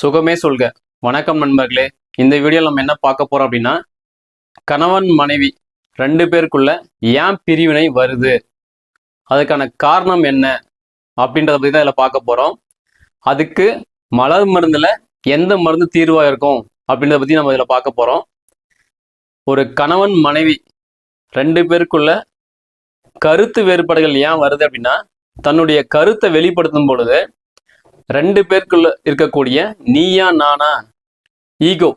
சுகமே சொல்க. வணக்கம் நண்பர்களே. இந்த வீடியோவில் நம்ம என்ன பார்க்க போறோம் அப்படின்னா, கணவன் மனைவி ரெண்டு பேருக்குள்ள ஏன் பிரிவினை வருது, அதுக்கான காரணம் என்ன அப்படின்றத பற்றி தான் இதில் பார்க்க போறோம். அதுக்கு மலர் மருந்துல எந்த மருந்து தீர்வா இருக்கும் அப்படின்றத பற்றி நம்ம இதில் பார்க்க போறோம். ஒரு கணவன் மனைவி ரெண்டு பேருக்குள்ள கருத்து வேறுபாடுகள் ஏன் வருது அப்படின்னா, தன்னுடைய கருத்தை வெளிப்படுத்தும் பொழுது ரெண்டு பேருக்குள்ள இருக்கக்கூடிய நீயா நானா ஈகோ,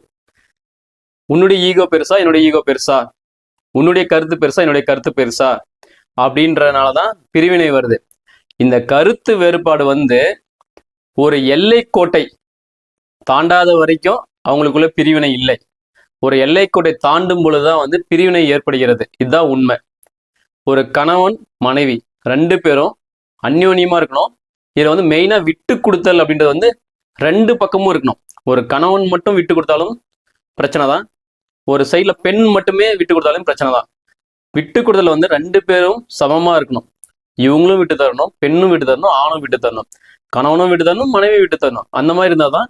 உன்னுடைய ஈகோ பெருசா என்னுடைய ஈகோ பெருசா, உன்னுடைய கருத்து பெருசா என்னுடைய கருத்து பெருசா அப்படின்றதுனாலதான் பிரிவினை வருது. இந்த கருத்து வேறுபாடு ஒரு எல்லை கோட்டை தாண்டாத வரைக்கும் அவங்களுக்குள்ள பிரிவினை இல்லை. ஒரு எல்லை கோட்டை தாண்டும் பொழுதுதான் பிரிவினை ஏற்படுகிறது. இதுதான் உண்மை. ஒரு கணவன் மனைவி ரெண்டு பேரும் அந்யோன்யமா இருக்கணும். இதுல மெயினா விட்டு கொடுத்தல் அப்படின்றது ரெண்டு பக்கமும் இருக்கணும். ஒரு கணவன் மட்டும் விட்டு கொடுத்தாலும் பிரச்சனை தான், ஒரு சைட்ல பெண் மட்டுமே விட்டு கொடுத்தாலும் பிரச்சனை தான். விட்டு கொடுத்தல ரெண்டு பேரும் சமமா இருக்கணும். இவங்களும் விட்டு தரணும், பெண்ணும் விட்டு தரணும், ஆணும் விட்டு தரணும், கணவனும் விட்டு தரணும், மனைவி விட்டு தரணும். அந்த மாதிரி இருந்தாதான்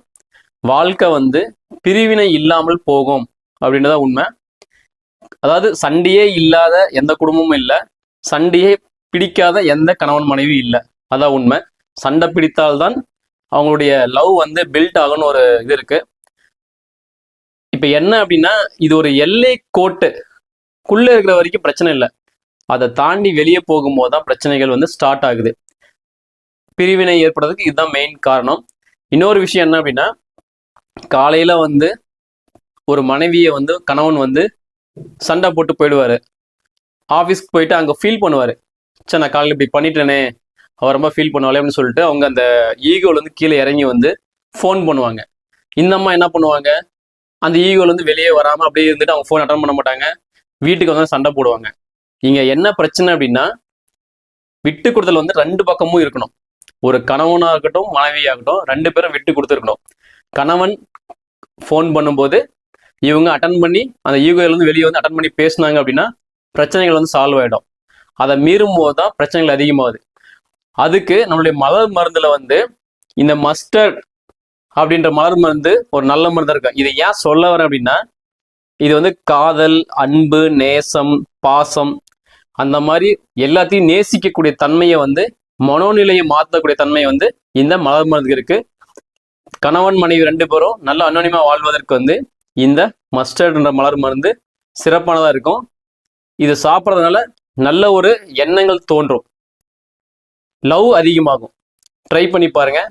வாழ்க்கை பிரிவினை இல்லாமல் போகும் அப்படின்றதான் உண்மை. அதாவது சண்டையே இல்லாத எந்த குடும்பமும் இல்லை, சண்டையே பிடிக்காத எந்த கணவன் மனைவி இல்லை. அதான் உண்மை. சண்டை பிடித்தால்தான் அவங்களுடைய லவ் பில்ட் ஆகும்னு ஒரு இது இருக்கு. இப்ப என்ன அப்படின்னா, இது ஒரு எல்லை கோட்டுக்குள்ள இருக்கிற வரைக்கும் பிரச்சனை இல்லை. அதை தாண்டி வெளியே போகும்போது தான் பிரச்சனைகள் ஸ்டார்ட் ஆகுது. பிரிவினை ஏற்படுறதுக்கு இதுதான் மெயின் காரணம். இன்னொரு விஷயம் என்ன அப்படின்னா, காலையில ஒரு மனைவியை கணவன் சண்டை போட்டு போயிடுவாரு. ஆஃபீஸ்க்கு போயிட்டு அங்கே ஃபீல் பண்ணுவாரு, சரி நான் காலையில் இப்படி பண்ணிட்டேனே, அவர் ரொம்ப ஃபீல் பண்ணுவாளே அப்படின்னு சொல்லிட்டு அவங்க அந்த ஈகோல கீழே இறங்கி ஃபோன் பண்ணுவாங்க. இந்த அம்மா என்ன பண்ணுவாங்க, அந்த ஈகோல வெளியே வராமல் அப்படியே இருந்துட்டு அவங்க ஃபோன் அட்டன் பண்ண மாட்டாங்க, வீட்டுக்கு சண்டை போடுவாங்க. இங்க என்ன பிரச்சனை அப்படின்னா, விட்டு கொடுத்தல் ரெண்டு பக்கமும் இருக்கணும். ஒரு கணவனாகட்டும் மனைவியாகட்டும் ரெண்டு பேரும் விட்டு கொடுத்துருக்கணும். கணவன் ஃபோன் பண்ணும்போது இவங்க அட்டன் பண்ணி அந்த ஈகோல வெளியே அட்டன் பண்ணி பேசினாங்க அப்படின்னா பிரச்சனைகள் சால்வ் ஆகிடும். அதை மீறும் போது தான் பிரச்சனைகள் அதிகமாகுது. அதுக்கு நம்மளுடைய மலர் மருந்துல இந்த மஸ்டர்ட் அப்படின்ற மலர் மருந்து ஒரு நல்ல மருந்து இருக்கு. இதை ஏன் சொல்ல வரேன் அப்படின்னா, இது காதல், அன்பு, நேசம், பாசம் அந்த மாதிரி எல்லாத்தையும் நேசிக்கக்கூடிய தன்மையை மனோநிலையை மாற்றக்கூடிய தன்மை இந்த மலர் மருந்துக்கு இருக்கு. கணவன் மனைவி ரெண்டு பேரும் நல்ல அன்னோனியமா வாழ்வதற்கு இந்த மஸ்டர்ட்ன்ற மலர் மருந்து சிறப்பானதா இருக்கும். இது சாப்பிட்றதுனால நல்ல ஒரு எண்ணங்கள் தோன்றும், லவ் அதிகமாகும். ட்ரை பண்ணி பாருங்க.